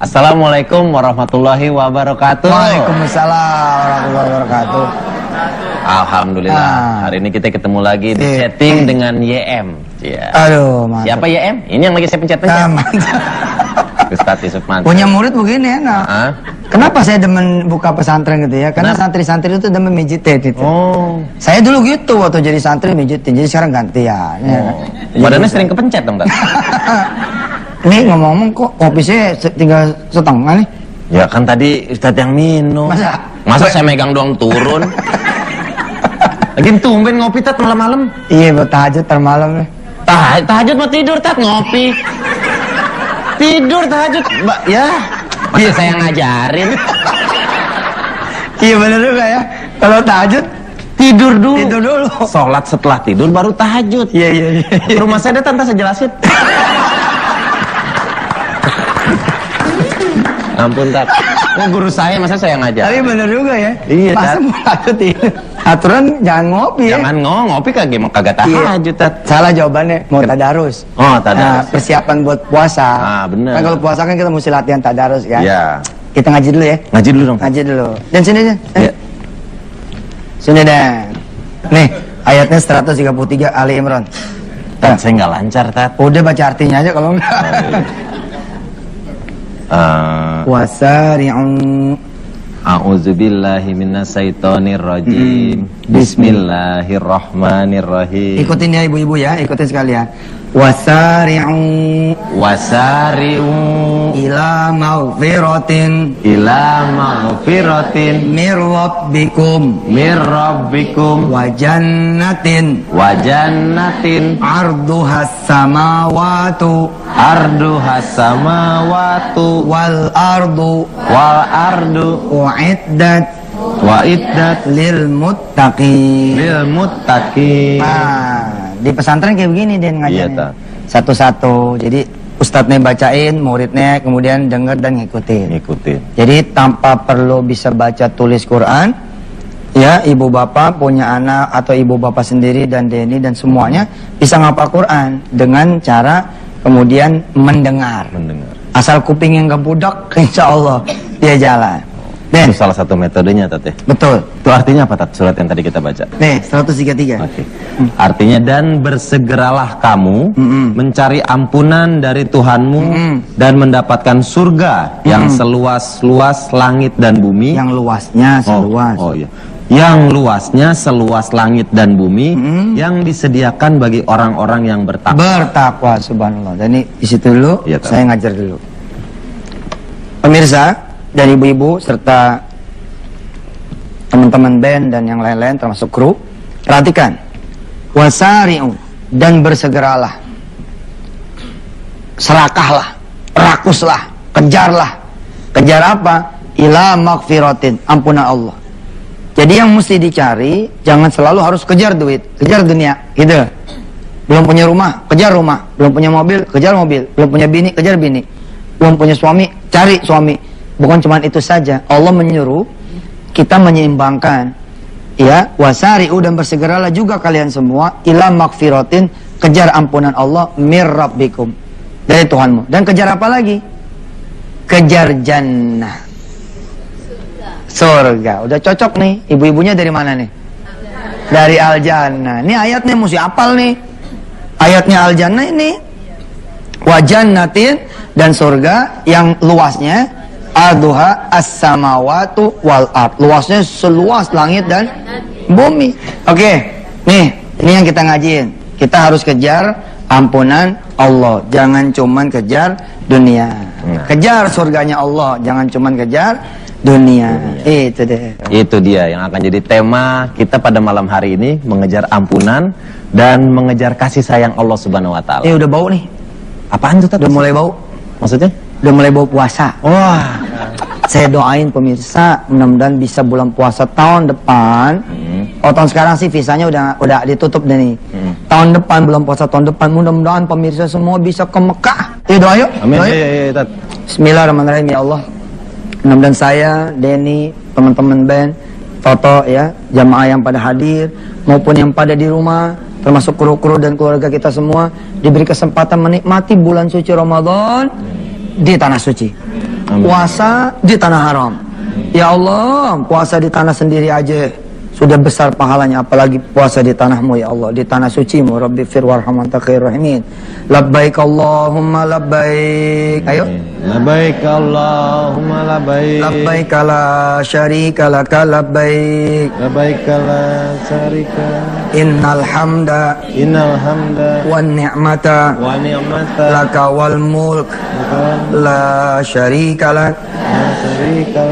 Assalamualaikum warahmatullahi wabarakatuh. Waalaikumsalam warahmatullahi wabarakatuh. Alhamdulillah. Hari ini kita ketemu lagi di chatting dengan YM. Ya. Aduh, mantap. Siapa YM? Ini yang lagi saya pencet-pencet. Ustadz Yusuf Mansur. Punya murid begini ya, nah. Kenapa saya demen buka pesantren gitu ya? Karena santri-santri itu demen mijitin gitu. Oh. Saya dulu gitu waktu jadi santri mijitin, jadi sekarang gantian. Ya. Badannya sering kepencet dong, Tat. Ini ngomong-ngomong kok kopi saya tinggal setengah nih. Ya kan tadi Ustadz yang minum. Masa saya megang doang turun? Lagi tumben ngopi, Tat, malam-malam. Iya, buat tahajud termalam nih. Tahajud mau tidur, Tat, ngopi. Tidur tahajud, Mbak. Ya. Iya, saya yang ngajarin. Iya bener juga ya. Kalau tahajud tidur dulu. Tidur dulu. Sholat setelah tidur baru tahajud. Iya. Rumah saya ada, Tante, saya jelasin. Ampun, Tat. Oh, guru saya, masa saya ngajar? Tapi bener juga ya. Iya, masa mau tahajud ini? Aturan jangan ngopi ya. Jangan ngopi kagak tahajud, Tat. Salah jawabannya, mau tadarus. Oh, tadarus. Nah, persiapan buat puasa. Bener. Kan kalau puasa kan kita mesti latihan tadarus kan. Iya. Kita ngaji dulu ya. Ngaji dulu dong. Ngaji dulu. Dan sini aja. Iya. Sini dan. Nih, ayatnya 133 Ali Imran. Tat, saya nggak lancar, Tat. Udah baca artinya aja kalau enggak. Wasari'u. A'udzubillahi minasyaitonirrajim. Bismillahirrahmanirrahim. Ikutin ya ibu-ibu ya, ikutin sekalian. Wasari'u ila maghfiratin mir rabbikum wa jannatin arduhas samawatu wal ardu wa'iddat lil muttaqin. Di pesantren kayak begini dia ngajarnya. Satu-satu. Jadi ustadznya bacain, muridnya kemudian denger dan ngikutin. Jadi tanpa perlu bisa baca tulis Quran, ya ibu bapak punya anak atau ibu bapak sendiri dan Denny dan semuanya bisa ngapal Quran dengan cara kemudian mendengar. Asal kupingnya nggak budak, insya Allah dia jalan. Itu salah satu metodenya, Tat, ya? Betul. Itu artinya apa, Tat, surat yang tadi kita baca? Nih, 133. Oke. Artinya, dan bersegeralah kamu mencari ampunan dari Tuhanmu dan mendapatkan surga yang seluas-luas langit dan bumi. Yang luasnya seluas. Iya. Yang luasnya seluas langit dan bumi, yang disediakan bagi orang-orang yang bertakwa. Bertakwa, subhanallah. Dan ini di situ dulu, ya, saya ngajar dulu. Pemirsa dan ibu-ibu serta teman-teman band dan yang lain-lain termasuk kru, perhatikan. Wasari'u, dan bersegeralah, serakahlah, rakuslah, kejarlah. Kejar apa? Ila maghfiratin, ampunan Allah. Jadi yang mesti dicari, jangan selalu harus kejar duit, kejar dunia, gitu. Belum punya rumah, kejar rumah. Belum punya mobil, kejar mobil. Belum punya bini, kejar bini. Belum punya suami, cari suami. Bukan cuma itu saja, Allah menyuruh kita menyeimbangkan, ya, wasari'u, dan bersegeralah juga kalian semua ila maghfiratin, kejar ampunan Allah mir rabbikum, dari Tuhanmu. Dan kejar apa lagi? Kejar jannah, surga. Udah cocok nih, ibu-ibunya dari mana nih? Dari Al-Jannah. Ini ayatnya mesti hafal nih. Ayatnya Al-Jannah ini, wa jannatin, dan surga yang luasnya arduha as-samawatu wal ard, luasnya seluas langit dan bumi. Oke, nih ini yang kita ngajiin. Kita harus kejar ampunan Allah, jangan cuman kejar dunia. Kejar surganya Allah, jangan cuman kejar dunia. Itu deh. Itu dia yang akan jadi tema kita pada malam hari ini, mengejar ampunan dan mengejar kasih sayang Allah Subhanahu wa taala. Udah bau nih. Apaan tuh, Tat? Udah mulai bau. Maksudnya? Udah mulai bau puasa. Wah. Saya doain pemirsa, mudah-mudahan bisa bulan puasa tahun depan. Oh, tahun sekarang sih visanya udah ditutup deh nih. Tahun depan, bulan puasa tahun depan, mudah-mudahan pemirsa semua bisa ke Mekah. Doa yuk. Amin. Iya, Bismillahirrahmanirrahim. Ya Allah, mudah-mudahan saya, Denny, teman-teman band, Toto, ya, jamaah yang pada hadir maupun yang pada di rumah, termasuk kru-kru dan keluarga kita semua, diberi kesempatan menikmati bulan suci Ramadan di tanah suci. puasa di tanah haram. Ya Allah, puasa di tanah sendiri aja sudah besar pahalanya, apalagi puasa di tanahmu ya Allah, di tanah sucimu. Rabbi fir warham anta khairur rahimin. Labbaik Allahumma labbaik. Ayo. Labbaik Allahumma labbaik. Labbaik la syarika laka labbaik. Labbaik la syarika. Innal hamda wan ni'mata laka wal mulk la syarika lak.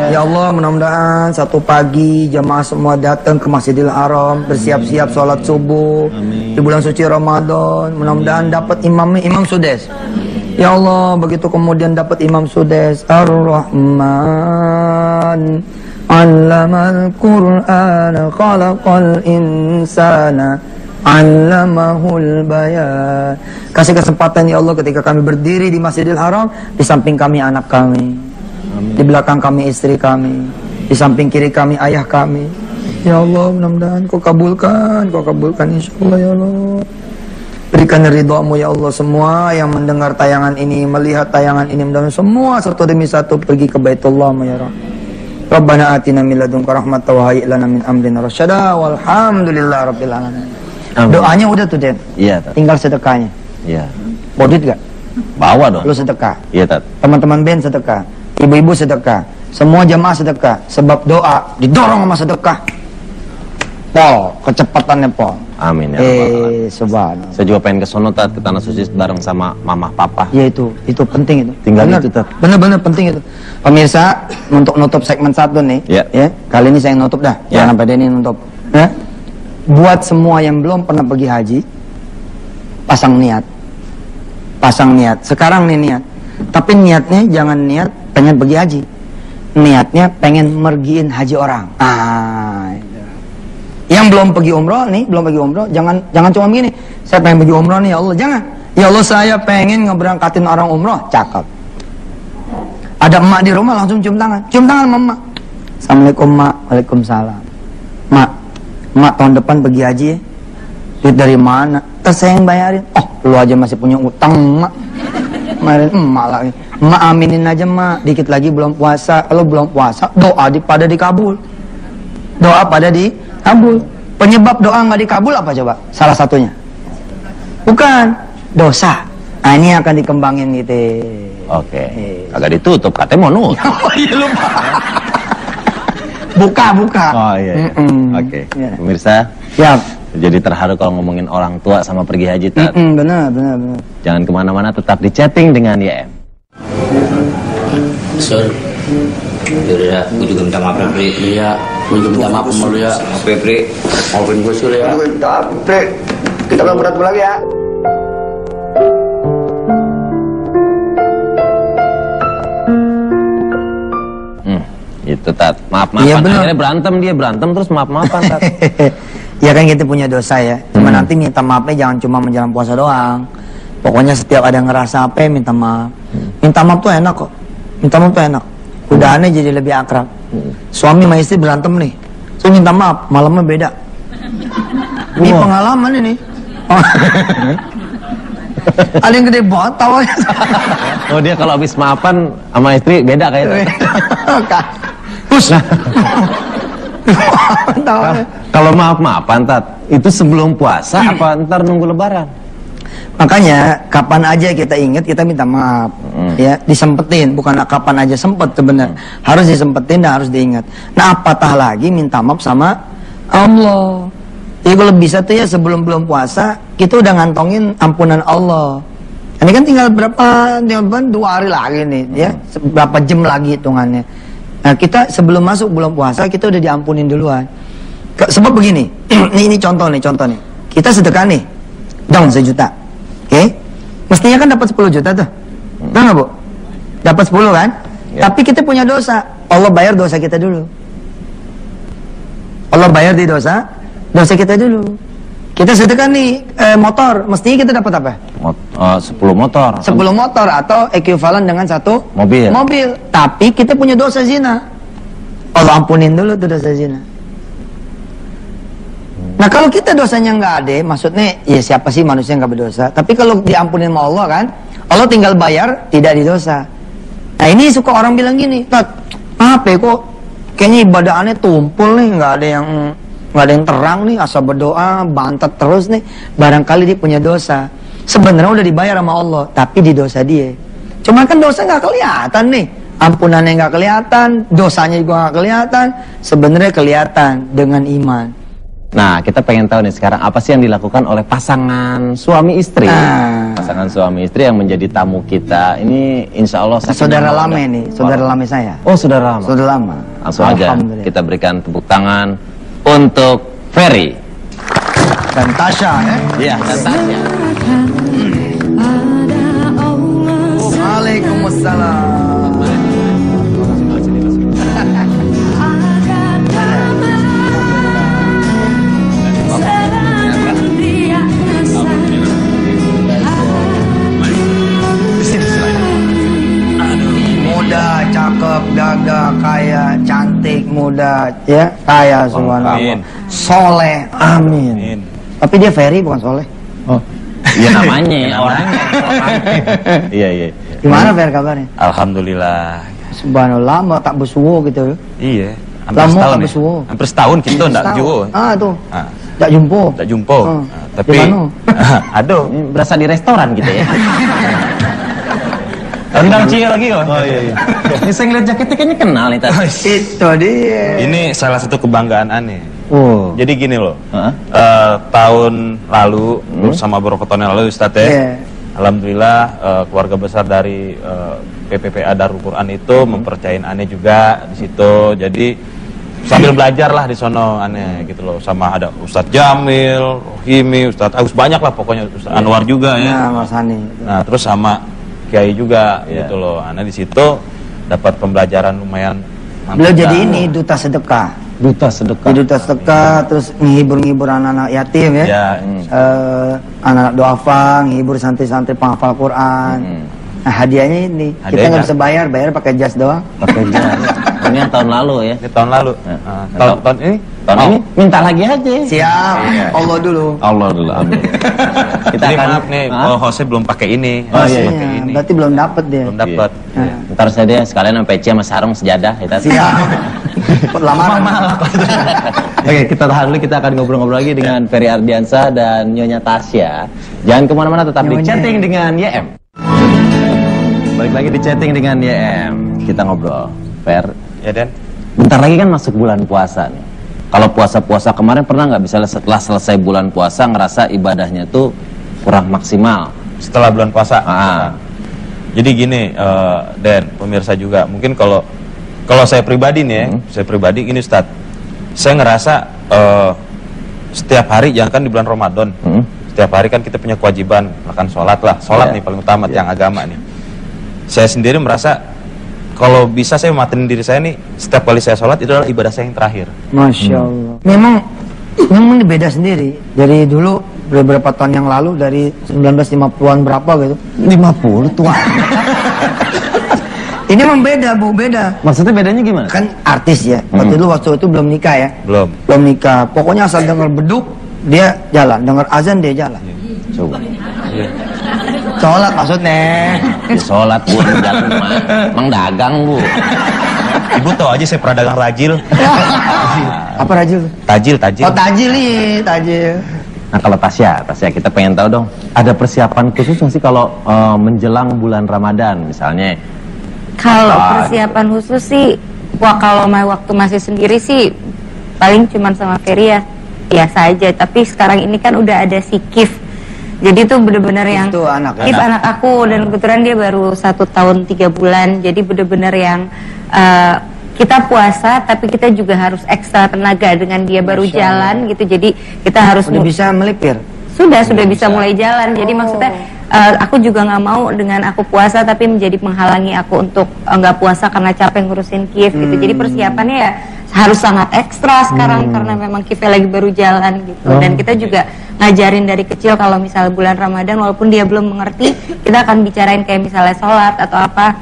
Ya Allah, mudah-mudahan satu pagi jamaah semua datang ke Masjidil Haram, bersiap-siap sholat subuh di bulan suci Ramadan. Mudah-mudahan dapat imam Sudes. Ya Allah, begitu kemudian dapat imam Sudes. Ar-Rahman 'allamal Qur'ana khalaqal insana 'allamahul bayan. Kasih kesempatan ya Allah ketika kami berdiri di Masjidil Haram, di samping kami anak kami, di belakang kami istri kami, di samping kiri kami ayah kami. Ya Allah, mudah-mudahan Kau kabulkan insya Allah ya Allah. Berikan ridhamu ya Allah. Semua yang mendengar tayangan ini, melihat tayangan ini, mudah-mudahan semua satu demi satu pergi ke Baitullah ya Rabb. Rabbana atina min ladunka rahmatan wa hayyi lana min amrina rasyada walhamdulillahi rabbil alamin. Doanya udah tuh, Den. Iya, Tat. Tinggal sedekahnya. Iya. Bawa duit gak? Bawa dong. Lu sedekah. Iya, Tat. Teman-teman band sedekah. Ibu-ibu sedekah. Semua jamaah sedekah. Sebab doa didorong sama sedekah. Pol, kecepatannya Pol. Amin ya rabbal. Subhanallah. Saya juga pengen ke sono, Tat, ke Tanah Suci bareng sama mama papa. Ya itu penting itu. Tinggal bener, itu, Tat. Bener-bener penting itu. Pemirsa, untuk nutup segmen 1 nih, ya. Kali ini saya nutup dah. Ya. Jangan sampai Denny nutup. Ya. Buat semua yang belum pernah pergi haji, pasang niat. Sekarang nih niat. Tapi niatnya jangan niat pengen pergi haji. Niatnya pengen mergiin haji orang. Yang belum pergi umroh nih, jangan cuma begini. Saya pengen pergi umroh nih ya Allah, jangan. Ya Allah, saya pengen ngeberangkatin orang umroh, cakep. Ada emak di rumah langsung cium tangan sama emak. Assalamualaikum mak, waalaikumsalam. Mak tahun depan pergi haji ya. Duit dari mana? Saya yang bayarin. Oh, lu aja masih punya utang mak. Kemarin emak lagi. Mak aminin aja mak, dikit lagi belum puasa. Kalau belum puasa, doa pada dikabul. Penyebab doa nggak dikabul apa coba? Salah satunya bukan dosa. Nah, ini akan dikembangin gitu. Oke. Agak ditutup, katanya mau nutup. Oh iya, lupa. Buka. Oh iya. Oke. Ya. Pemirsa, Siap. jadi terharu kalau ngomongin orang tua sama pergi haji, Tat. Benar. Jangan kemana-mana, tetap di chatting dengan YM. Sur, yaudah, gue juga minta maaf ya, Pri. Iya, gue juga minta maaf sama lu ya. Maaf ya, Pri. Maafin gue Sur ya. Kita akan berat lagi ya. Itu, Tat. Maaf-maafan. Iya, bener. Akhirnya berantem terus maaf-maafan, Tat. Ya kan kita punya dosa ya. Cuma nanti minta maafnya jangan cuma menjelang puasa doang. Pokoknya setiap ada ngerasa apa minta maaf. Minta maaf tuh enak kok. Udahannya jadi lebih akrab. Suami sama istri berantem nih, so minta maaf, malamnya beda. Ini pengalaman ini. Ada yang gede banget tawanya. Oh, dia kalau habis maafan sama istri beda kayaknya. Kalau maaf-maafan, Tat, itu sebelum puasa apa ntar nunggu lebaran? Makanya kapan aja kita ingat kita minta maaf, ya disempetin, bukan kapan aja sempet sebenarnya, harus disempetin dan harus diingat. Nah, apatah lagi minta maaf sama Allah. Jadi kalau bisa tuh ya sebelum belum puasa kita udah ngantongin ampunan Allah. Ini kan tinggal berapa 2 hari lagi nih, ya berapa jam lagi hitungannya. Nah, kita sebelum masuk bulan puasa kita udah diampunin duluan. Sebab begini, ini contoh nih. Kita sedekah nih, dong 1 juta. Oke, mestinya kan dapat 10 juta tuh, betul nggak Bu? Dapat 10 kan? Ya. Tapi kita punya dosa, Allah bayar dosa kita dulu. Allah bayar di dosa kita dulu. Kita sedekah nih motor, mestinya kita dapat apa? 10 motor. 10 motor atau ekuivalen dengan 1 mobil. Tapi kita punya dosa zina. Allah ampunin dulu tuh dosa zina. Nah, kalau kita dosanya nggak ada, maksudnya ya siapa sih manusia yang nggak berdosa? Tapi kalau diampunin sama Allah kan, Allah tinggal bayar, tidak didosa. Nah ini suka orang bilang gini, Tat, apa ya kok kayaknya ibadah aneh tumpul nih, nggak ada yang terang nih, asal berdoa bantet terus nih, barangkali dia punya dosa. Sebenarnya udah dibayar sama Allah, tapi di dosa dia. Cuman kan dosa nggak kelihatan nih, ampunannya nggak kelihatan, dosanya juga nggak kelihatan. Sebenarnya kelihatan dengan iman. Nah, kita pengen tahu nih sekarang apa sih yang dilakukan oleh pasangan suami istri. Pasangan suami istri yang menjadi tamu kita. Ini insya Allah saudara lama nih, saudara lama saya. Oh, saudara lama. Saudara lama. Langsung aja kita berikan tepuk tangan untuk Ferry dan Tasya ya. Iya, dan Tasya. Waalaikumsalam. Muda, cakep, gagah, kaya, cantik, muda, ya, kaya, subhanallah. Soleh, amin. Tapi dia Ferry bukan Soleh. Oh, iya namanya, orangnya. Iya. Gimana Fer kabarnya? Alhamdulillah. Subhanallah, lama tak bersuwo gitu. Iya. Lama tak bersuwo. Hampir setahun kita ndak jumpa. Tuh. Tak jumpa. Tak jumpa. Tapi aduh, berasa di restoran gitu ya. Rendang cie lagi kok. Oh iya. Ini saya ngeliat jaketnya kayaknya kenal nih tadi. Itu dia. Ini salah satu kebanggaan aneh. Oh. Jadi gini loh. Tahun lalu bersama beberapa tahun yang lalu Ustadz ya. Alhamdulillah keluarga besar dari PPPA Darul Quran itu mempercayain aneh juga di situ. Jadi sambil belajar lah di sono aneh gitu loh. Sama ada Ustadz Jamil, Rohimi, Ustadz Agus, banyak lah pokoknya, Ustadz Anwar juga ya. Mas Hani. Nah terus sama Kiai juga gitu loh. Aneh di situ dapat pembelajaran lumayan mantap. Beliau jadi ini duta sedekah. Duta sedekah. Jadi duta sedekah, terus menghibur anak-anak yatim ya. Anak-anak doafa, menghibur santri-santri penghafal Quran. Nah hadiahnya ini, kita nggak bisa bayar pakai jas doang. Pakai jas. Ini yang tahun lalu ya. Ini tahun lalu. Tahun ini? Tahun ini minta lagi aja. Siap. Allah dulu. Amin. Kita akan maaf nih, Jose belum pakai ini. Pakai ini. Berarti belum dapat dia. Belum dapat. Ntar saya deh sekalian sama peci sama sarung sejadah. Siap. Lamaran. Oke, kita tahan dulu, kita akan ngobrol-ngobrol lagi dengan Ferry Ardiansyah dan Nyonya Tasya. Jangan kemana-mana, tetap di chatting dengan YM. Balik lagi di chatting dengan YM. Kita ngobrol. Fer, ya Den. Bentar lagi kan masuk bulan puasa nih. Kalau puasa-puasa kemarin pernah nggak bisa setelah selesai bulan puasa ngerasa ibadahnya tuh kurang maksimal? Setelah bulan puasa. Jadi gini, Den, pemirsa juga, mungkin kalau saya pribadi nih ya, saya pribadi ini Ustaz, saya ngerasa setiap hari, jangan kan di bulan Ramadan, setiap hari kan kita punya kewajiban makan sholat lah, sholat nih paling utama yang agama nih. Saya sendiri merasa kalau bisa saya mematin diri saya nih, setiap kali saya sholat itu adalah ibadah saya yang terakhir. Masya Allah. Memang ini beda sendiri. Dari dulu beberapa tahun yang lalu, dari 1950-an berapa gitu. 50 tua. Ini memang beda, Bu, beda. Maksudnya bedanya gimana? Kan artis ya. Waktu itu belum nikah ya. Belum nikah. Pokoknya asal dengar beduk, dia jalan. Dengar azan, dia jalan. Coba. Sholat maksudnya. Sholat Bu, jalan emang dagang Bu. Ibu tahu aja saya pernah dagang rajil. Apa rajil? Tajil. Oh tajil nih, tajil. Nah kalau Tasya kita pengen tahu dong, ada persiapan khusus nggak sih kalau menjelang bulan Ramadan misalnya? Kalau persiapan khusus sih, kalau waktu masih sendiri sih paling cuman sama Ferry ya biasa aja. Tapi sekarang ini kan udah ada si Kif. Jadi tuh bener-bener yang Kif anak aku, dan kebetulan dia baru 1 tahun 3 bulan. Jadi bener-bener yang kita puasa tapi kita juga harus ekstra tenaga dengan dia baru jalan gitu. Jadi kita harus bisa melipir. Sudah bisa mulai jalan. Jadi maksudnya aku juga nggak mau dengan aku puasa tapi menjadi menghalangi aku untuk nggak puasa karena capek ngurusin Kif gitu. Jadi persiapannya ya harus sangat ekstra sekarang karena memang Kif lagi baru jalan gitu. Dan kita juga ngajarin dari kecil kalau misalnya bulan Ramadan walaupun dia belum mengerti, kita akan bicarain kayak misalnya sholat atau apa,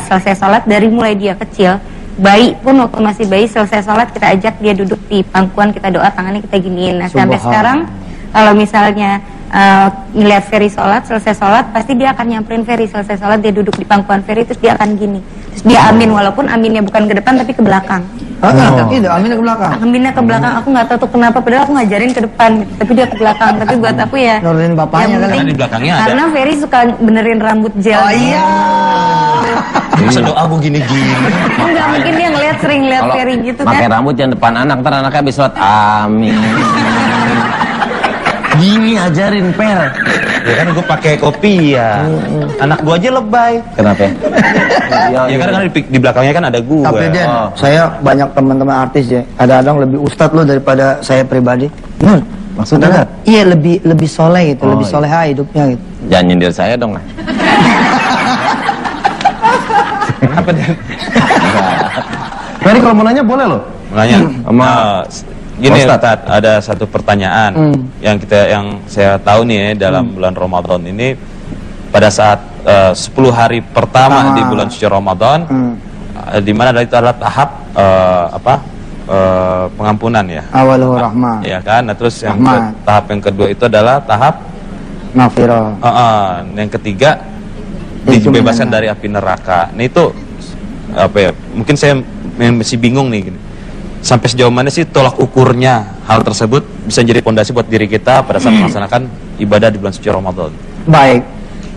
selesai sholat dari mulai dia kecil. Bayi pun waktu masih bayi selesai sholat kita ajak dia duduk di pangkuan, kita doa, tangannya kita giniin. Nah sampai sekarang kalau misalnya ngeliat Ferry sholat, selesai sholat, pasti dia akan nyamperin Ferry. Selesai sholat dia duduk di pangkuan Ferry, terus dia akan gini, terus dia amin, walaupun aminnya bukan ke depan tapi ke belakang. Gitu, aminnya ke belakang. Aminnya ke belakang, aku nggak tahu tuh kenapa, padahal aku ngajarin ke depan gitu, tapi dia ke belakang. Tapi buat aku ya Nurunin bapaknya yang kan. penting, Di belakangnya ada. karena Ferry suka benerin rambut gel. Oh iya. Masa doa gue gini-gini. Enggak, mungkin dia ngeliat, sering lihat Kalau Ferry gitu pakai kan. rambut yang depan anak, ntar anaknya habis sholat amin. Gini ajarin Per. Ya kan gue pakai kopi ya. Anak gue aja lebay. Kenapa? Ya kan di belakangnya kan ada gue. Tapi Den, Oh. saya banyak teman-teman artis ya. Ada lebih ustadz loh daripada saya pribadi. Maksudnya Karena, iya lebih soleh gitu, Oh, lebih iya. soleha hidupnya gitu. Jangan nyindir saya dong lah. Apa Dan? Ferry kalau mau nanya boleh loh. Makanya Sama gini Ustadz. Ustadz, ada satu pertanyaan yang saya tahu nih ya, dalam bulan Ramadan ini, pada saat 10 hari pertama di bulan suci Ramadan, di mana itu adalah tahap pengampunan ya. Awaluhu rahmah, Ya kan, nah, terus Rahmat. tahap yang kedua itu adalah tahap maghfirah. yang ketiga Itu dibebaskan mengenai. dari api neraka. Nah itu apa ya? Mungkin saya masih bingung nih. Gini. Sampai sejauh mana sih tolak ukurnya hal tersebut bisa jadi fondasi buat diri kita pada saat melaksanakan ibadah di bulan suci Ramadan. Baik,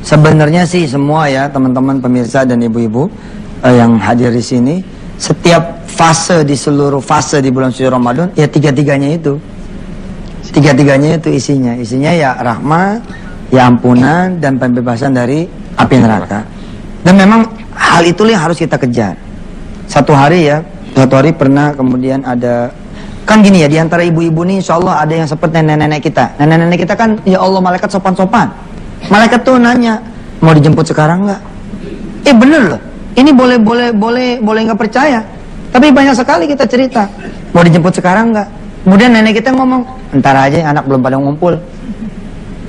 sebenarnya sih semua ya teman-teman pemirsa dan ibu-ibu yang hadir di sini, setiap fase di seluruh fase di bulan suci Ramadan ya tiga-tiganya itu isinya ya rahmat, ya ampunan dan pembebasan dari api neraka. Dan memang hal itulah yang harus kita kejar. Satu hari pernah kemudian ada, kan gini ya, di antara ibu-ibu nih insya Allah ada yang seperti nenek-nenek kita. Nenek-nenek kita kan ya Allah malaikat sopan-sopan. Malaikat tuh nanya, mau dijemput sekarang nggak? Bener loh. Ini boleh nggak percaya. Tapi banyak sekali kita cerita, mau dijemput sekarang nggak? Kemudian nenek kita ngomong, entar aja anak belum pada ngumpul.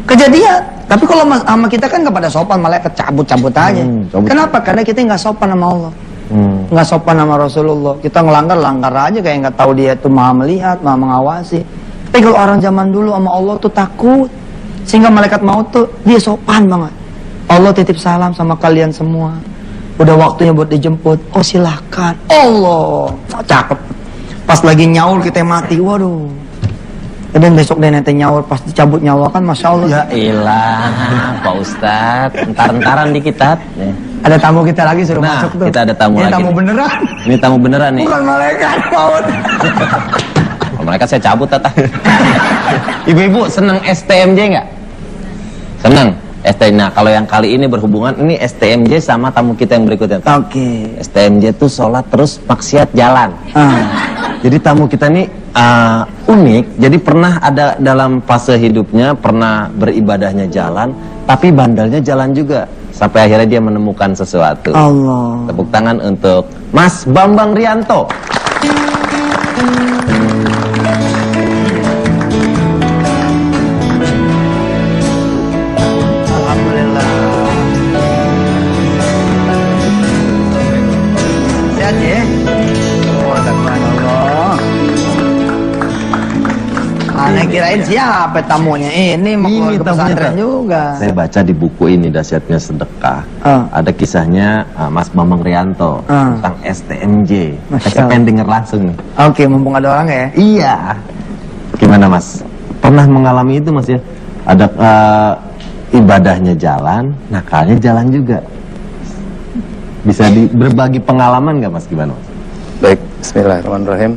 Kejadian. Tapi kalau sama kita kan nggak pada sopan, malaikat cabut-cabut aja. cabut. Kenapa? Karena kita nggak sopan sama Allah. Nggak sopan sama Rasulullah. Kita langgar aja kayak nggak tahu dia itu maha melihat, maha mengawasi. Tapi kalau orang zaman dulu sama Allah tuh takut, sehingga malaikat maut tuh dia sopan banget. Allah titip salam sama kalian semua. Udah waktunya buat dijemput. Oh silakan. Allah, cakep. Pas lagi nyaur kita mati, waduh. Dan besok deh nanti nyaur, pas dicabut nyawa kan, masya Allah. Ya ilah, Pak Ustadz. Entar-entaran dikit Tat. Ya. Ada tamu kita lagi suruh Nah, masuk tuh. kita ada tamu Ini lagi tamu nih. beneran. Ini tamu beneran nih. Bukan malaikat maut. Kalau mereka saya cabut Tata. Ibu-ibu seneng STMJ nggak? Seneng STMJ. Nah kalau yang kali ini berhubungan, ini STMJ sama tamu kita yang berikutnya. Oke. STMJ tuh sholat terus maksiat jalan. Jadi tamu kita nih unik. Jadi pernah ada dalam fase hidupnya, pernah beribadahnya jalan, tapi bandelnya jalan juga. Sampai akhirnya dia menemukan sesuatu. Allah. Tepuk tangan untuk Mas Bambang Rianto. Alhamdulillah. Sehat ya? Oh, Allah. Aneh kirain siapa tamunya? Ini mau Ini keluarga tamunya, pesantren Kak. juga. Saya baca di buku ini Dahsyatnya Sedekah. Ah. Ada kisahnya Mas Bambang Rianto Ah. tentang STMJ. Masya Saya pengen denger langsung nih. Oke, mumpung ada orang ya. Iya. Gimana Mas? Pernah mengalami itu Mas ya? Ada ibadahnya jalan, nakalnya jalan juga. Bisa berbagi pengalaman nggak Mas? Gimana Mas? Baik, bismillahirrahmanirrahim.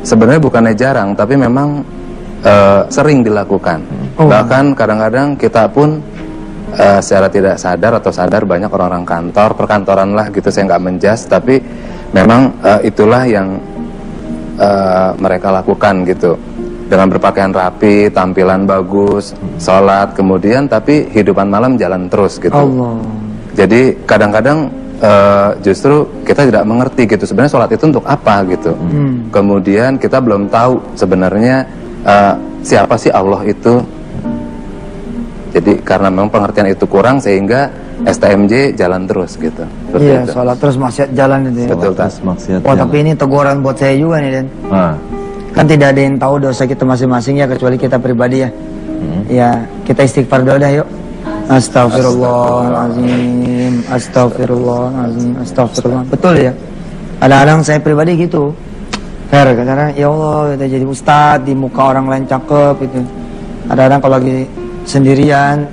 Sebenarnya bukannya jarang, tapi memang sering dilakukan. Bahkan kadang-kadang kita pun secara tidak sadar atau sadar, banyak orang-orang kantor, perkantoran lah gitu, saya nggak menjas, tapi memang itulah yang mereka lakukan gitu. Dengan berpakaian rapi, tampilan bagus, sholat, kemudian tapi hidupan malam jalan terus gitu. Allah. Jadi kadang-kadang justru kita tidak mengerti gitu sebenarnya sholat itu untuk apa gitu. Kemudian kita belum tahu sebenarnya siapa sih Allah itu. Jadi karena memang pengertian itu kurang sehingga STMJ jalan terus gitu. Seperti Iya, itu. sholat terus maksiat jalan itu ya. Betul, Terus maksiat Oh, jalan. tapi ini teguran buat saya juga nih, Den. Ah. Kan tidak ada yang tahu dosa kita masing-masing ya, kecuali kita pribadi ya. Ya, kita istighfar dulu dah yuk. Astagfirullahaladzim, astagfirullahaladzim, astagfirullah. Betul ya? Kadang-kadang saya pribadi gitu. Kadang-kadang ya Allah, kita jadi ustadz di muka orang lain cakep gitu. Kadang-kadang kalau lagi sendirian,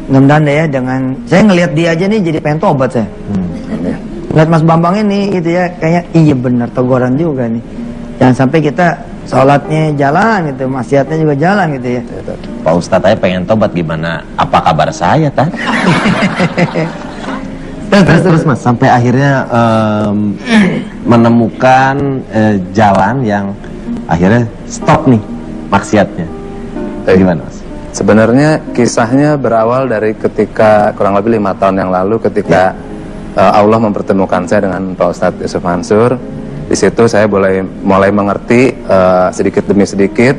mudah-mudahan deh ya dengan saya ngelihat dia aja nih jadi pengen tobat saya. Lihat Mas Bambang ini gitu ya, kayaknya iya benar teguran juga nih. Jangan sampai kita sholatnya jalan gitu, maksiatnya juga jalan gitu ya. Pak Ustadz aja pengen tobat, gimana? Apa kabar saya, Tan? terus Mas, sampai akhirnya menemukan jalan yang akhirnya stop nih maksiatnya. Gimana, Mas? Sebenarnya kisahnya berawal dari ketika kurang lebih 5 tahun yang lalu ketika Allah mempertemukan saya dengan Pak Ustadz Yusuf Mansur. Di situ saya mulai mengerti sedikit demi sedikit.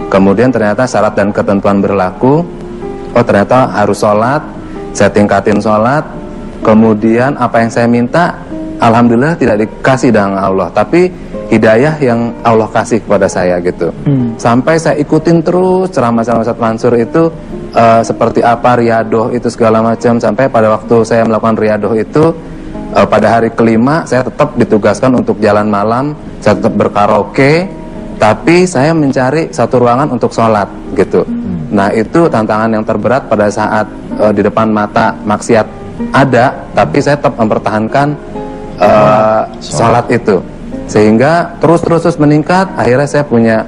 Kemudian ternyata syarat dan ketentuan berlaku. Oh, ternyata harus sholat. Saya tingkatin sholat. Kemudian apa yang saya minta, alhamdulillah tidak dikasih dengan Allah, tapi hidayah yang Allah kasih kepada saya gitu. Sampai saya ikutin terus ceramah-ceramah Ustadz Mansur itu seperti apa riyadoh itu segala macam. Sampai pada waktu saya melakukan riyadoh itu, pada hari kelima saya tetap ditugaskan untuk jalan malam, saya tetap berkaraoke, tapi saya mencari satu ruangan untuk sholat gitu. Nah, itu tantangan yang terberat pada saat di depan mata maksiat ada, tapi saya tetap mempertahankan sholat itu, sehingga terus meningkat. Akhirnya saya punya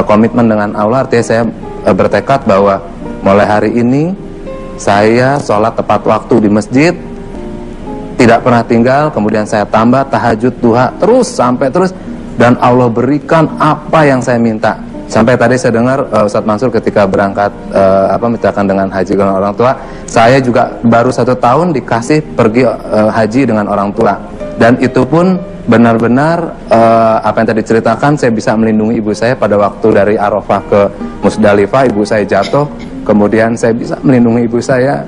komitmen dengan Allah, artinya saya bertekad bahwa mulai hari ini saya sholat tepat waktu di masjid, tidak pernah tinggal. Kemudian saya tambah tahajud, duha, terus, dan Allah berikan apa yang saya minta. Sampai tadi saya dengar Ustadz Mansur ketika berangkat menceritakan dengan haji dengan orang tua, saya juga baru 1 tahun dikasih pergi haji dengan orang tua, dan itu pun benar-benar apa yang tadi ceritakan, saya bisa melindungi ibu saya pada waktu dari Arafah ke Musdalifah, ibu saya jatuh, kemudian saya bisa melindungi ibu saya,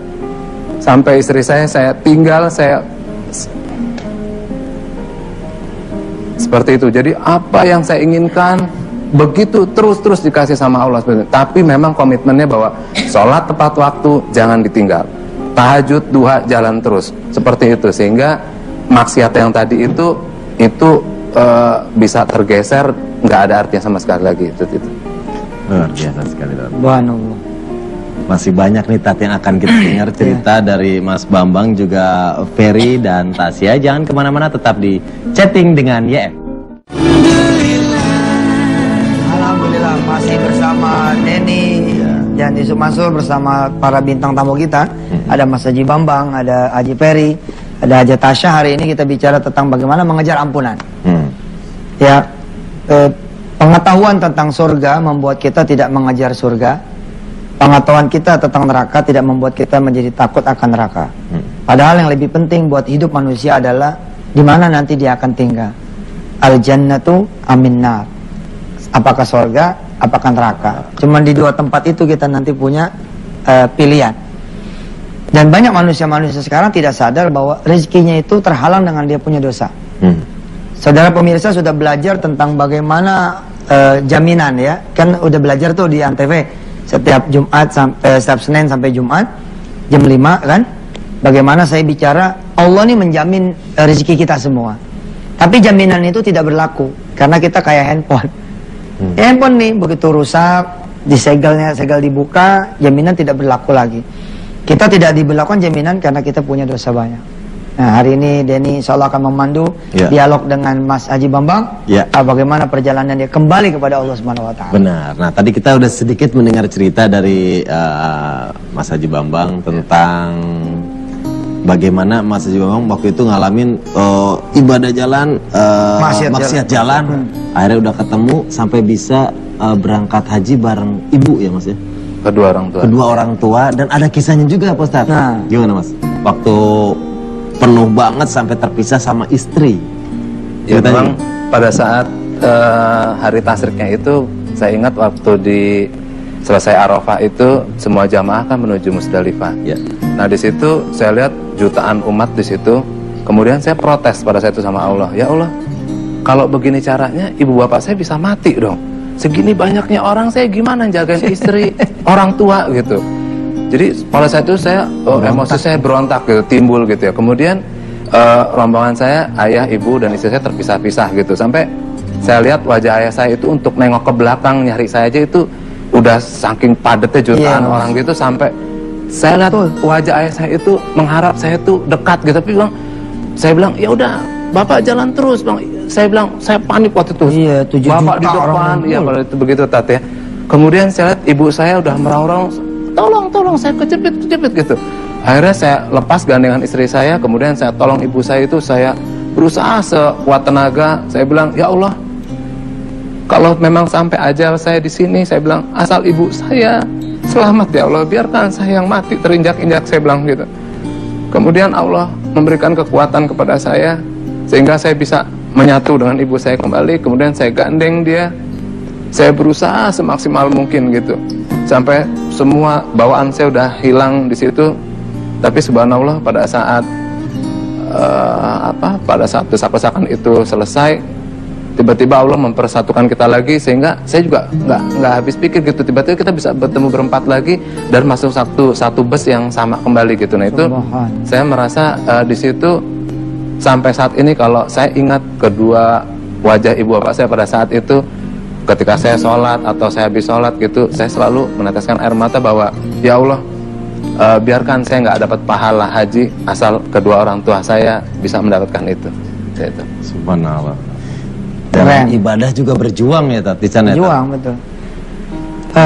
sampai istri saya tinggal, saya seperti itu. Jadi apa yang saya inginkan begitu terus dikasih sama Allah. Tapi memang komitmennya bahwa sholat tepat waktu jangan ditinggal, tahajud, duha jalan terus, seperti itu, sehingga maksiat yang tadi itu bisa tergeser, nggak ada artinya sama sekali lagi. Itu luar biasa sekali, Subhanallah. Masih banyak nih Tat yang akan kita dengar cerita dari Mas Bambang, juga Ferry dan Tasya. Jangan kemana-mana, tetap di Chatting dengan YM. Alhamdulillah masih bersama Denny dan Yusuf Mansur, bersama para bintang tamu kita. Ada Mas Haji Bambang, ada Haji Ferry, ada Haji Tasya. Hari ini kita bicara tentang bagaimana mengejar ampunan. Ya, pengetahuan tentang surga membuat kita tidak mengejar surga. Pengetahuan kita tentang neraka tidak membuat kita menjadi takut akan neraka. Padahal yang lebih penting buat hidup manusia adalah di mana nanti dia akan tinggal. Al-jannatu aminnar. Apakah surga, apakah neraka. Cuman di 2 tempat itu kita nanti punya pilihan. Dan banyak manusia-manusia sekarang tidak sadar bahwa rezekinya itu terhalang dengan dia punya dosa. Saudara pemirsa sudah belajar tentang bagaimana jaminan ya. Kan udah belajar tuh di Antv. Setiap Jumat setiap Senin sampai Jumat jam 5 kan, bagaimana saya bicara Allah nih menjamin rezeki kita semua. Tapi jaminan itu tidak berlaku karena kita kayak handphone. Handphone nih begitu rusak, segel dibuka, jaminan tidak berlaku lagi. Kita tidak diberlakukan jaminan karena kita punya dosa banyak. Nah, hari ini Denny insya Allah akan memandu dialog dengan Mas Haji Bambang. Bagaimana perjalanan dia kembali kepada Allah Subhanahu wa Ta'ala. Benar. Nah, tadi kita udah sedikit mendengar cerita dari Mas Haji Bambang tentang bagaimana Mas Haji Bambang waktu itu ngalamin ibadah jalan, maksiat jalan. Akhirnya udah ketemu sampai bisa berangkat haji bareng ibu ya Mas ya? Kedua orang tua. Dan ada kisahnya juga Pak Ustadz. Nah, gimana Mas? Waktu penuh banget sampai terpisah sama istri. Ya, memang pada saat hari tasriknya itu, saya ingat waktu di selesai Arafah itu semua jamaah kan menuju Musdalifah. Nah, di situ saya lihat jutaan umat di situ. Kemudian saya protes pada saat itu sama Allah. Ya Allah, kalau begini caranya ibu bapak saya bisa mati dong. segini banyaknya orang, saya gimana jagain istri, orang tua gitu. Jadi pada saat itu saya emosi saya berontak gitu, timbul gitu ya. Kemudian rombongan saya, ayah, ibu dan istri saya terpisah-pisah gitu. Sampai saya lihat wajah ayah saya itu untuk nengok ke belakang nyari saya aja itu udah saking padatnya jutaan orang gitu. Sampai saya lihat wajah ayah saya itu mengharap saya itu dekat gitu. Tapi saya bilang ya udah Bapak jalan terus Bang. Saya bilang saya panik waktu itu. Iya, 7 Bapak di juta depan, orang iya kalau itu begitu Tat ya. Kemudian saya lihat ibu saya udah meraung-raung, tolong saya kejepit gitu. Akhirnya saya lepas gandengan istri saya, kemudian saya tolong ibu saya itu, saya berusaha sekuat tenaga. Saya bilang, ya Allah, kalau memang sampai ajal saya di sini, saya bilang asal ibu saya selamat ya Allah, biarkan saya yang mati terinjak-injak, saya bilang gitu. Kemudian Allah memberikan kekuatan kepada saya sehingga saya bisa menyatu dengan ibu saya kembali. Kemudian saya gandeng dia, saya berusaha semaksimal mungkin gitu sampai semua bawaan saya udah hilang di situ. Tapi subhanallah pada saat pada saat desak-desakan itu selesai, tiba-tiba Allah mempersatukan kita lagi sehingga saya juga nggak habis pikir gitu, tiba-tiba kita bisa bertemu berempat lagi dan masuk satu bus yang sama kembali gitu. Nah itu saya merasa di situ sampai saat ini kalau saya ingat kedua wajah ibu bapak saya pada saat itu, ketika saya sholat atau saya habis sholat gitu, saya selalu meneteskan air mata bahwa ya Allah, biarkan saya nggak dapat pahala haji asal kedua orang tua saya bisa mendapatkan itu. Subhanallah. Dalam ibadah juga berjuang ya Tat, di sana ya, berjuang betul.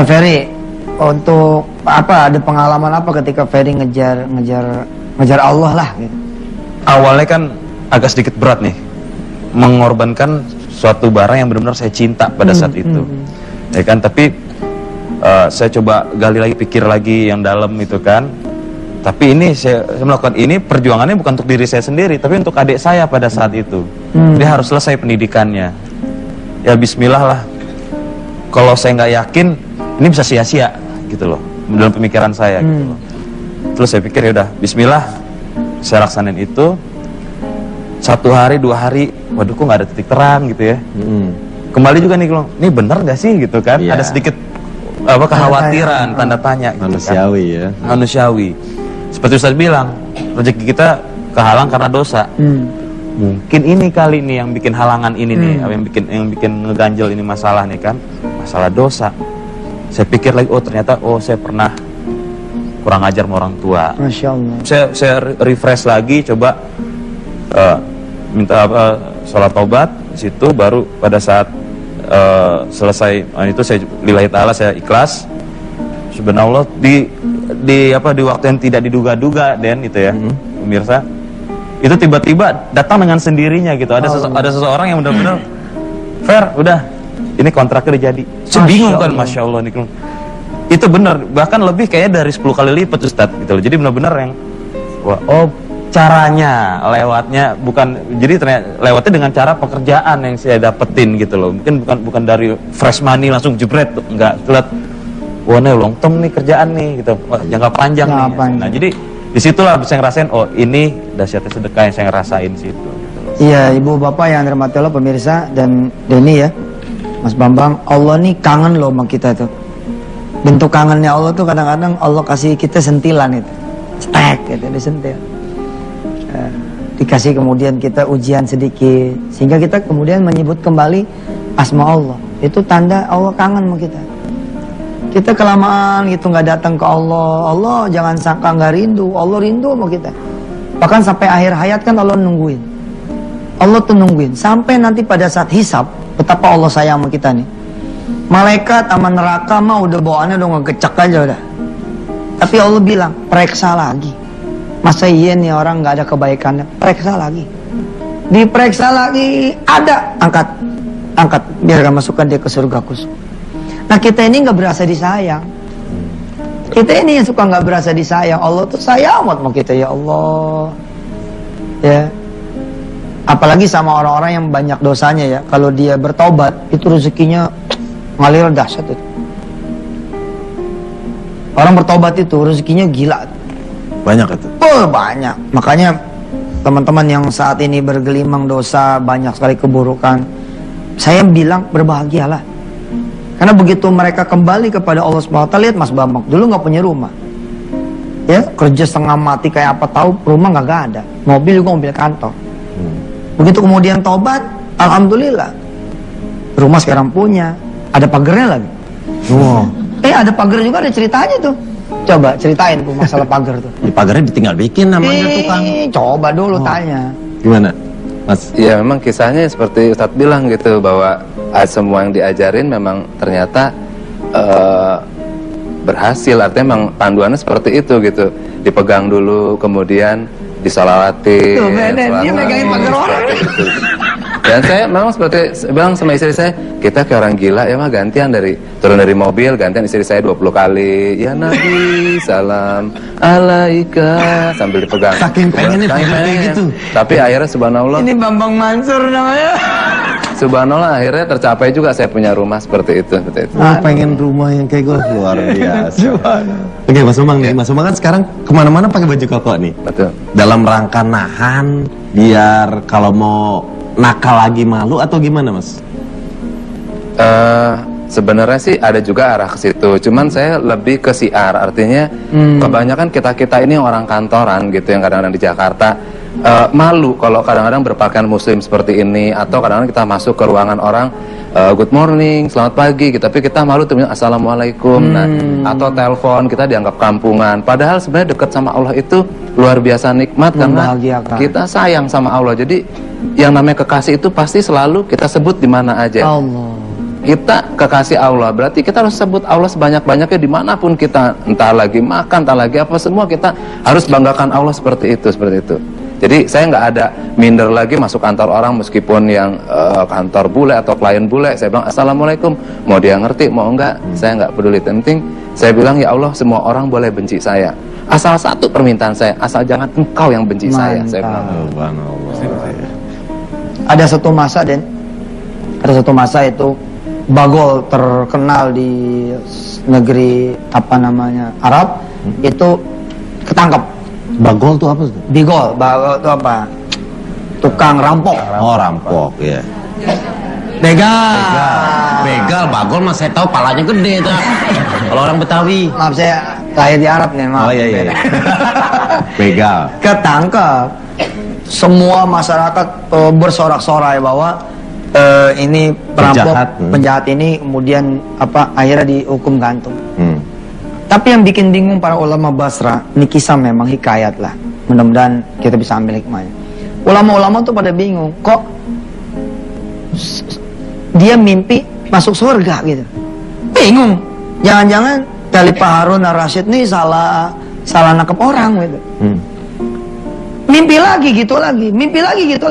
Ferry, untuk apa, ada pengalaman apa ketika Ferry ngejar Allah lah gitu? Awalnya kan agak sedikit berat nih, mengorbankan suatu barang yang benar-benar saya cinta pada saat itu, ya kan. Tapi saya coba gali lagi, pikir lagi yang dalam itu kan. Tapi ini saya melakukan ini, perjuangannya bukan untuk diri saya sendiri, tapi untuk adik saya pada saat itu. Dia harus selesai pendidikannya. Ya bismillah lah. Kalau saya nggak yakin, ini bisa sia-sia gitu loh dalam pemikiran saya. Gitu loh. Terus saya pikir ya udah, bismillah, saya laksanain itu. 1 hari 2 hari, waduh kok nggak ada titik terang gitu ya. Kembali juga nih, ini bener nggak sih gitu kan? Ada sedikit kekhawatiran, tanda tanya gitu, manusiawi kan? Ya manusiawi. Seperti Ustaz bilang, rezeki kita kehalang karena dosa. Mungkin ini kali nih yang bikin halangan ini nih, yang bikin ngeganjel ini masalah nih kan, masalah dosa. Saya pikir lagi, oh ternyata saya pernah kurang ajar sama orang tua. Masya Allah. Saya refresh lagi, coba minta sholat taubat. Situ baru pada saat selesai itu saya lillahi ta'ala, saya ikhlas. Subhanallah, di waktu yang tidak diduga-duga dan itu ya, pemirsa, itu tiba-tiba datang dengan sendirinya gitu. Ada seseorang yang benar-benar Fer, udah ini kontraknya udah jadi. Saya bingung kan, masya Allah nih. Itu benar, bahkan lebih kayaknya dari 10 kali lipat Ustadz gitu loh. Jadi benar-benar yang caranya lewatnya bukan, jadi ternyata lewatnya dengan cara pekerjaan yang saya dapetin gitu loh. Mungkin bukan dari fresh money langsung jebret, enggak, lihat wah nih long term nih kerjaan nih gitu, jangka panjang nih. Nah jadi disitulah bisa ngerasain, oh ini dahsyatnya sedekah yang saya ngerasain situ gitu loh. Iya, ibu bapak yang dirahmati Allah, pemirsa dan Denny ya, Mas Bambang, Allah nih kangen loh sama kita tuh. Bentuk kangennya Allah tuh kadang-kadang Allah kasih kita sentilan itu, cetek gitu, disentil. Dikasih kemudian kita ujian sedikit sehingga kita kemudian menyebut kembali asma Allah. Itu tanda Allah kangen sama kita. Kita kelamaan gitu nggak datang ke Allah, Allah jangan sangka nggak rindu, Allah rindu sama kita. Bahkan sampai akhir hayat kan Allah nungguin. Allah tuh nungguin sampai nanti pada saat hisab, betapa Allah sayang sama kita nih. Malaikat sama neraka mah udah bawaannya udah ngegecek aja udah. Tapi Allah bilang periksa lagi. Masa iya nih orang nggak ada kebaikannya, periksa lagi, diperiksa lagi, ada, angkat, biarkan masukkan dia ke surga khusus. Nah kita ini nggak berasa disayang, kita ini yang suka nggak berasa disayang. Allah tuh sayang amat sama kita ya Allah, ya. Apalagi sama orang-orang yang banyak dosanya ya, kalau dia bertobat itu rezekinya ngalir dahsyat itu. Orang bertobat itu rezekinya gila. Banyak itu. Oh banyak. Makanya teman-teman yang saat ini bergelimang dosa, banyak sekali keburukan, saya bilang berbahagialah. Karena begitu mereka kembali kepada Allah SWT, lihat Mas Bambang dulu nggak punya rumah, ya kerja setengah mati kayak apa tahu, rumah nggak ada, mobil juga mobil kantor. Begitu kemudian tobat, alhamdulillah, rumah sekarang punya, ada pagernya lagi. Wow. Ada pagar juga, ada ceritanya tuh. Coba ceritain tuh masalah pagar tuh. Di pagarnya ditinggal bikin namanya tukang. Coba dulu tanya. Gimana, Mas? Ya memang kisahnya seperti Ustadz bilang gitu, bahwa semua yang diajarin memang ternyata berhasil. Artinya memang panduannya seperti itu gitu. Dipegang dulu, kemudian disolawatin. Tuh, dia megangin pagar orang. Gitu. Dan saya memang seperti bilang sama istri saya, kita kayak orang gila ya mah, gantian turun dari mobil, gantian istri saya 20 kali, ya Nabi salam alaika, sambil dipegang. Saking pengennya kayak gitu. Tapi akhirnya subhanallah, Ini Bambang Mansur namanya. subhanallah akhirnya tercapai juga, saya punya rumah seperti itu. Pengen rumah yang kayak gue, luar biasa. Oke, Mas Umang nih, Mas Umang kan sekarang kemana-mana pakai baju koko nih. Betul. Dalam rangka nahan, biar kalau mau nakal lagi malu atau gimana, Mas? Sebenarnya sih ada juga arah ke situ, cuman saya lebih ke siar, artinya kebanyakan kita ini orang kantoran gitu, yang kadang-kadang di Jakarta malu kalau kadang-kadang berpakaian muslim seperti ini, atau kadang-kadang kita masuk ke ruangan orang, good morning, selamat pagi, gitu, tapi kita malu tuh assalamualaikum, nah, atau telepon kita dianggap kampungan, padahal sebenarnya dekat sama Allah itu luar biasa nikmat, karena kita sayang sama Allah. Jadi yang namanya kekasih itu pasti selalu kita sebut di mana aja. Allah. Kita kekasih Allah, berarti kita harus sebut Allah sebanyak-banyaknya dimanapun kita, entah lagi makan, entah lagi apa, semua kita harus banggakan Allah seperti itu. Jadi saya nggak ada minder lagi masuk kantor orang, meskipun yang kantor bule atau klien bule, saya bilang assalamualaikum, mau dia ngerti mau enggak, saya nggak peduli. Penting saya bilang, ya Allah, semua orang boleh benci saya, asal satu permintaan saya, asal jangan engkau yang benci saya bilang. Ada satu masa, Den, ada satu masa itu Bagol terkenal di negeri apa namanya Arab, itu ketangkep. Bagol tuh apa? Bagol itu apa? Tukang rampok. Oh, rampok, ya. Begal. Bagol mah saya tahu palanya gede tuh. Kalau orang Betawi. Maaf, saya lahir di Arab nih, maaf. Oh iya. Begal. Ketangkep. Semua masyarakat bersorak-sorai bahwa ini perampok, penjahat ini kemudian akhirnya dihukum gantung. Tapi yang bikin bingung para ulama Basra, ini kisah memang hikayat lah, mudah-mudahan kita bisa ambil hikmahnya. Ulama-ulama tuh pada bingung, kok dia mimpi masuk surga gitu. Bingung, jangan-jangan Khalifah Harun ar-Rasyid nih salah nangkep orang gitu. Mimpi lagi gitu lagi,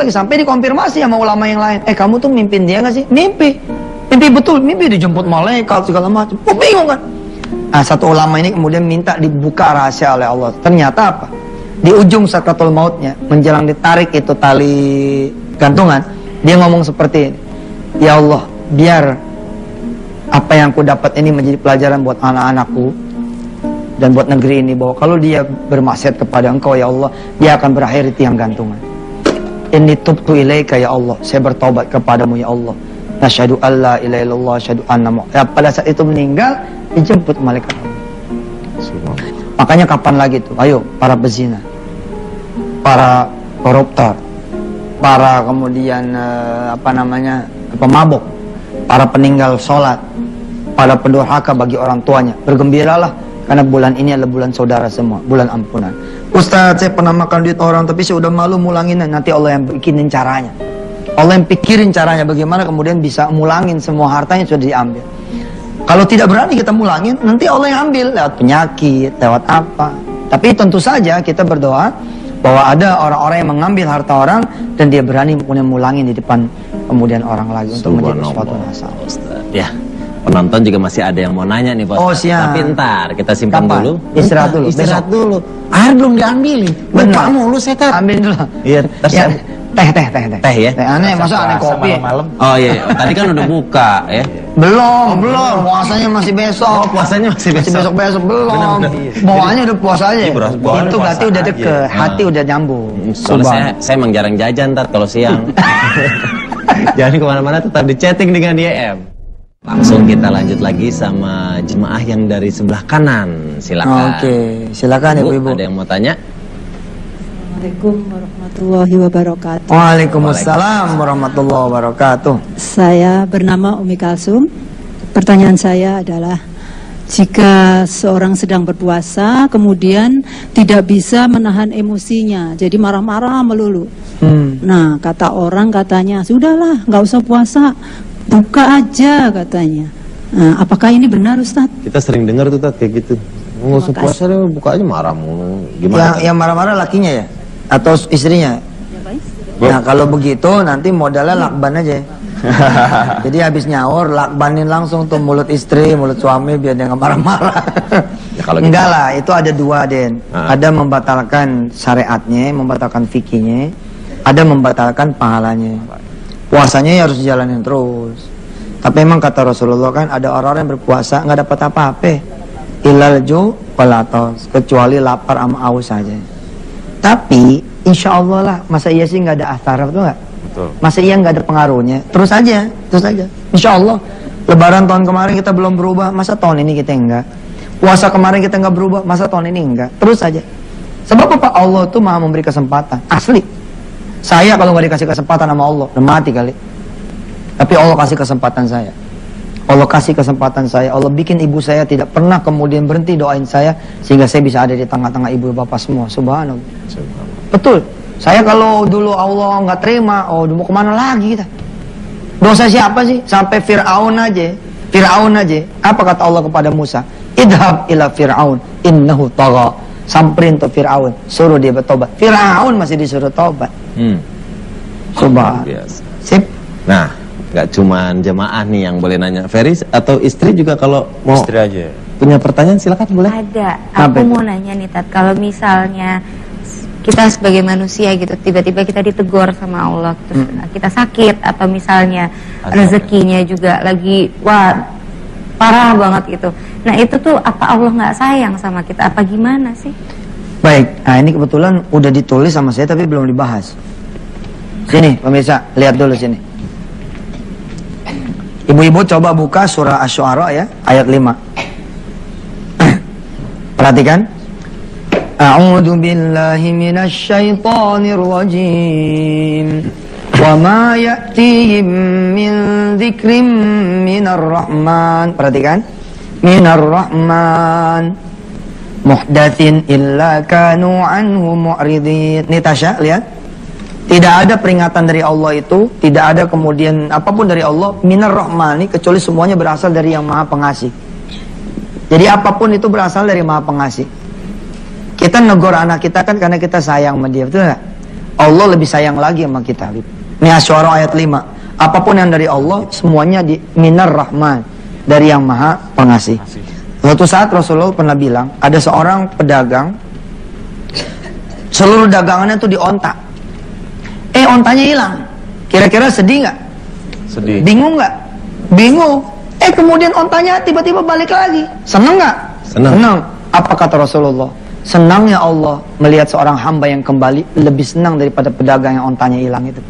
sampai dikonfirmasi sama ulama yang lain. Kamu tuh mimpin dia nggak sih? Mimpi betul, mimpi dijemput malaikat segala macam. Bingung kan? Nah, satu ulama ini kemudian minta dibuka rahasia oleh Allah. Ternyata apa? Di ujung sakratul mautnya, menjelang ditarik itu tali gantungan, dia ngomong seperti ini, ya Allah, biar apa yang aku dapat ini menjadi pelajaran buat anak-anakku dan buat negeri ini, bahwa kalau dia bermaksiat kepada Engkau ya Allah, dia akan berakhir di tiang gantungan. Inni tubtu ilaika ya Allah, saya bertobat kepadamu ya Allah. Nasyhadu alla ilaha illallah, asyhadu anna Muhammad. Pada saat itu meninggal, dijemput malaikat Allah. Makanya kapan lagi tuh? Ayo para pezina, para koruptor, para kemudian pemabuk, para peninggal sholat, para pendurhaka bagi orang tuanya, bergembiralah, karena bulan ini adalah bulan saudara semua, bulan ampunan. Ustaz, saya pernah makan duit orang, tapi saya udah malu mulanginnya. Nanti Allah yang bikinin caranya, Allah yang pikirin caranya bagaimana kemudian bisa mulangin semua hartanya sudah diambil. Kalau tidak berani kita mulangin, nanti Allah yang ambil lewat penyakit, lewat apa. Tapi tentu saja kita berdoa bahwa ada orang-orang yang mengambil harta orang dan dia berani kemudian mulangin di depan kemudian orang lagi untuk menjadi sesuatu masalah. Ya, penonton juga masih ada yang mau nanya nih, Pak. Oh, siap. Tapi ntar kita simpan dulu. Istirahat dulu. Istirahat dulu. Air belum diambil. Lupa mulu setan. Ambil dulu. Iya, ya. Teh ya. Teh aneh, masa aneh kopi. Oh iya, tadi kan udah buka ya. Belum. Puasanya masih besok. Puasanya masih besok. Besok belum. Bawaannya udah puasa aja. Itu berarti udah deket, hati udah nyambung. Soalnya saya emang jarang jajan kalau siang. Jangan kemana-mana, tetap di chatting dengan YM. Langsung kita lanjut lagi sama jemaah yang dari sebelah kanan. Silakan. Oke, silakan Bu, ibu-ibu. ada yang mau tanya? Assalamualaikum warahmatullahi wabarakatuh. Waalaikumsalam warahmatullahi wabarakatuh. Saya bernama Umi Kalsum. Pertanyaan saya adalah, jika seorang sedang berpuasa kemudian tidak bisa menahan emosinya, jadi marah-marah melulu. Nah, kata orang katanya, sudahlah, nggak usah puasa, buka aja katanya. Nah, apakah ini benar, Ustadz? Kita sering dengar tuh Tat, kayak gitu. Nggak usah puasa deh, buka aja marah mulu. Gimana? Yang marah-marah lakinya ya? Atau istrinya? Nah, kalau begitu nanti modalnya lakban aja. Jadi habis nyaur, lakbanin langsung tuh mulut istri, mulut suami biar dia nggak marah-marah. Ya, kalau enggak gitu. lah, itu ada dua, Den. Ada membatalkan syariatnya, membatalkan fikihnya, ada membatalkan pahalanya. Puasanya harus dijalanin terus. Tapi emang kata Rasulullah kan, ada orang yang berpuasa nggak dapat apa-apa, ilal ju walatos, kecuali lapar sama aus saja. Tapi insya Allah lah, masa iya sih nggak ada athar, betul nggak? Betul. Masa iya nggak ada pengaruhnya? Terus aja. Insya Allah. Lebaran tahun kemarin kita belum berubah, masa tahun ini kita enggak? Puasa kemarin kita nggak berubah, masa tahun ini enggak? Terus aja. Sebab apa? Allah tuh maha memberi kesempatan. Asli. Saya kalau nggak dikasih kesempatan sama Allah, udah mati kali. Tapi Allah kasih kesempatan saya. Allah kasih kesempatan saya. Allah bikin ibu saya tidak pernah kemudian berhenti doain saya, sehingga saya bisa ada di tengah-tengah ibu bapak semua. Subhanallah. Betul. Saya kalau dulu Allah nggak terima, mau kemana lagi kita? Dosa siapa sih? Sampai Fir'aun aja. Apa kata Allah kepada Musa? Idhab ila Fir'aun, innahu tagha. Samperin tuh Fir'aun, suruh dia bertobat. Fir'aun masih disuruh tobat. Subhanallah. Sip. Nah, nggak cuman jemaah nih yang boleh nanya. Ferry atau istri juga kalau mau Istri aja. punya pertanyaan silakan boleh. Ada. Aku mau nanya nih, Tat, kalau misalnya kita sebagai manusia gitu, tiba-tiba kita ditegur sama Allah, terus kita sakit, atau misalnya rezekinya juga lagi, wah, parah banget gitu. Nah, itu tuh apa Allah nggak sayang sama kita? Apa gimana sih? Baik, nah ini kebetulan udah ditulis sama saya tapi belum dibahas. Sini pemirsa, lihat dulu sini. Ibu-ibu coba buka surah Asy-Syu'ara ya, ayat 5. Perhatikan. A'udzu billahi minasy syaithanir rajim. Wa ma ya'tihim min dzikrin minar rahman. Perhatikan. Minar rahman muhdatsin illa kanu anhu mu'ridin. Nih Tasya, lihat. Tidak ada peringatan dari Allah itu, tidak ada kemudian apapun dari Allah minar rahmani, kecuali semuanya berasal dari yang maha pengasih. Jadi apapun itu berasal dari maha pengasih. Kita negor anak kita kan karena kita sayang sama dia, betul nggak? Allah lebih sayang lagi sama kita. Ini Asy-Syu'ara ayat 5. Apapun yang dari Allah, semuanya di minar rahman, dari yang maha pengasih. Suatu saat Rasulullah pernah bilang, ada seorang pedagang, seluruh dagangannya itu diontak. Ontanya hilang. Kira-kira sedih nggak? Sedih. Bingung nggak? Bingung. Kemudian ontanya tiba-tiba balik lagi. Senang nggak? Senang. Apa kata Rasulullah? Senangnya Allah melihat seorang hamba yang kembali lebih senang daripada pedagang yang ontanya hilang itu.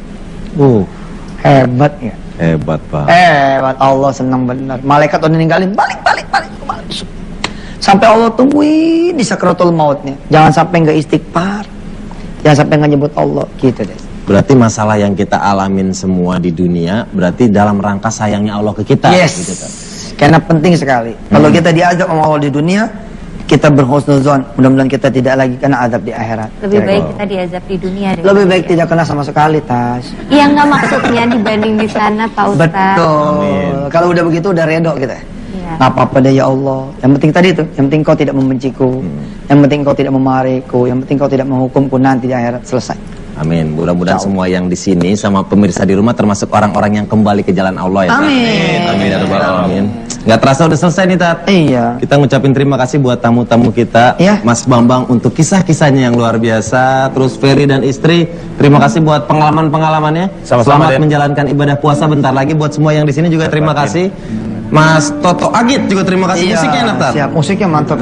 Hebat ya. Hebat Pak. Hebat, Allah senang benar. Malaikat udah ninggalin, balik. Sampai Allah tungguin di sakratul mautnya. Jangan sampai nggak istighfar. Jangan sampai nggak nyebut Allah, gitu deh. Berarti masalah yang kita alamin semua di dunia berarti dalam rangka sayangnya Allah ke kita. Yes. Gitu, kan? Karena penting sekali. Kalau kita diazab sama Allah di dunia, kita berhusnuzon. Mudah-mudahan kita tidak lagi kena azab di akhirat. Lebih baik kita diazab di dunia. Lebih baik tidak kena sama sekali, Tas. Iya, nggak maksudnya dibanding di sana, Pak Ustaz. Betul. Kalau udah begitu udah redo kita. Iya. Nggak apa-apa deh ya Allah. Yang penting tadi itu, yang penting kau tidak membenciku, yang penting kau tidak memarahiku, yang penting kau tidak menghukumku nanti di akhirat. Selesai. Amin. Mudah-mudahan semua yang di sini sama pemirsa di rumah termasuk orang-orang yang kembali ke jalan Allah ya. Pak. Amin. Amin ya rabbal alamin. Nggak terasa udah selesai nih Tat. Iya. Kita ngucapin terima kasih buat tamu-tamu kita, Iya. Mas Bambang untuk kisah-kisahnya yang luar biasa. Terus Ferry dan istri, terima kasih buat pengalaman-pengalamannya. Sama-sama, Selamat Den. menjalankan ibadah puasa bentar lagi. Buat semua yang di sini juga terima kasih. Mas Toto Agit juga terima kasih. Iya. Musiknya enak Tat. Siap, musiknya mantap.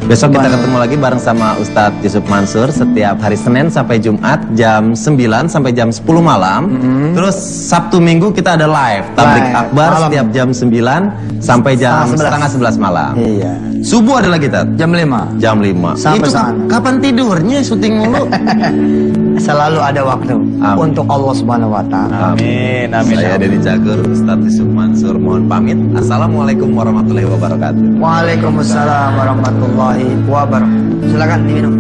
Besok kita ketemu lagi bareng sama Ustadz Yusuf Mansur setiap hari Senin sampai Jumat jam 9 sampai jam 10 malam. Terus Sabtu Minggu kita ada live Tablik Live, Akbar malam. setiap jam 9 sampai jam setengah 11 malam. Iya. Subuh ada lagi Tat? Jam 5. Jam 5. Sampai Itu sana. kapan tidurnya syuting mulu? Selalu ada waktu untuk Allah Subhanahu wa taala. Amin, amin. Saya Denny Cagur, Ustadz Yusuf Mansur mohon pamit. Assalamualaikum warahmatullahi wabarakatuh. Waalaikumsalam warahmatullahi wabarakatuh. Silakan diminum.